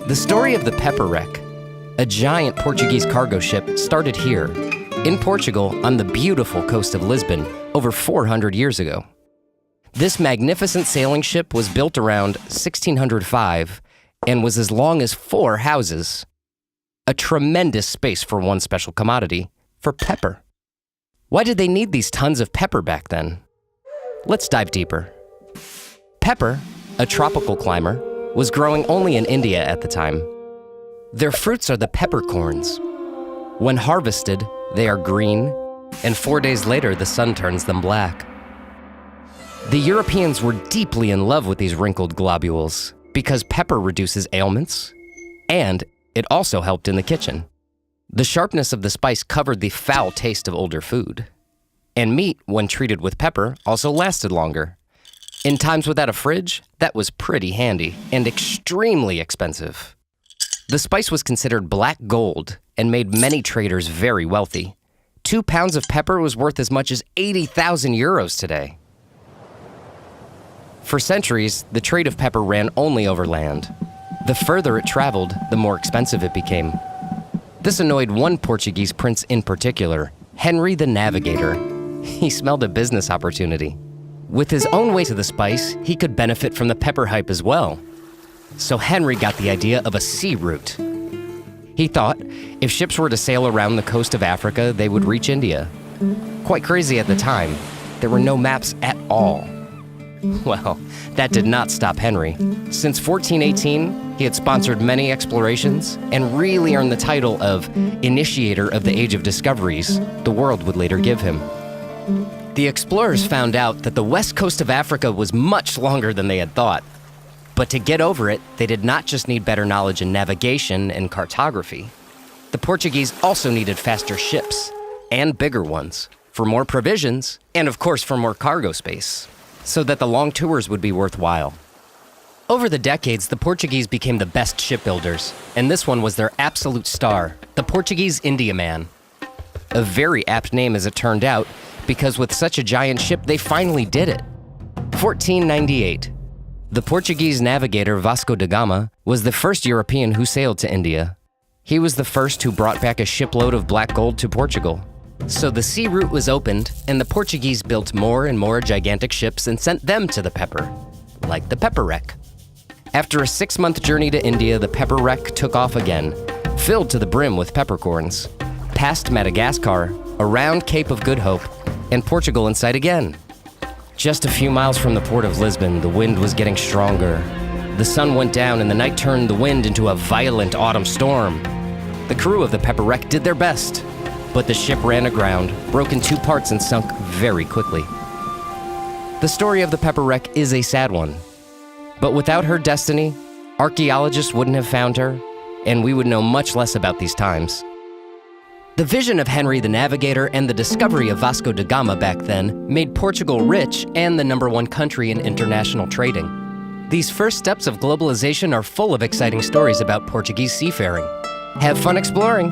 The story of the pepper wreck, a giant Portuguese cargo ship, started here, in Portugal on the beautiful coast of Lisbon, over 400 years ago. This magnificent sailing ship was built around 1605 and was as long as 4 houses. A tremendous space for one special commodity, for pepper. Why did they need these tons of pepper back then? Let's dive deeper. Pepper, a tropical climber, was growing only in India at the time. Their fruits are the peppercorns. When harvested, they are green, and 4 days later, the sun turns them black. The Europeans were deeply in love with these wrinkled globules because pepper reduces ailments, and it also helped in the kitchen. The sharpness of the spice covered the foul taste of older food. And meat, when treated with pepper, also lasted longer. In times without a fridge, that was pretty handy and extremely expensive. The spice was considered black gold and made many traders very wealthy. 2 pounds of pepper was worth as much as 80,000 euros today. For centuries, the trade of pepper ran only over land. The further it traveled, the more expensive it became. This annoyed one Portuguese prince in particular, Henry the Navigator. He smelled a business opportunity. With his own way to the spice, he could benefit from the pepper hype as well. So Henry got the idea of a sea route. He thought if ships were to sail around the coast of Africa, they would reach India. Quite crazy at the time. There were no maps at all. Well, that did not stop Henry. Since 1418, he had sponsored many explorations and really earned the title of Initiator of the Age of Discoveries the world would later give him. The explorers found out that the west coast of Africa was much longer than they had thought. But to get over it, they did not just need better knowledge in navigation and cartography. The Portuguese also needed faster ships, and bigger ones, for more provisions, and of course for more cargo space, so that the long tours would be worthwhile. Over the decades, the Portuguese became the best shipbuilders, and this one was their absolute star, the Portuguese Indiaman. A very apt name as it turned out, because with such a giant ship, they finally did it. 1498. The Portuguese navigator Vasco da Gama was the first European who sailed to India. He was the first who brought back a shipload of black gold to Portugal. So the sea route was opened, and the Portuguese built more and more gigantic ships and sent them to the pepper, like the pepper wreck. After a 6-month journey to India, the pepper wreck took off again, filled to the brim with peppercorns, past Madagascar, around Cape of Good Hope, and Portugal in sight again. Just a few miles from the port of Lisbon, the wind was getting stronger. The sun went down and the night turned the wind into a violent autumn storm. The crew of the pepper wreck did their best, but the ship ran aground, broke in 2 parts and sunk very quickly. The story of the pepper wreck is a sad one, but without her destiny, archaeologists wouldn't have found her, and we would know much less about these times. The vision of Henry the Navigator and the discovery of Vasco da Gama back then made Portugal rich and the #1 country in international trading. These first steps of globalization are full of exciting stories about Portuguese seafaring. Have fun exploring!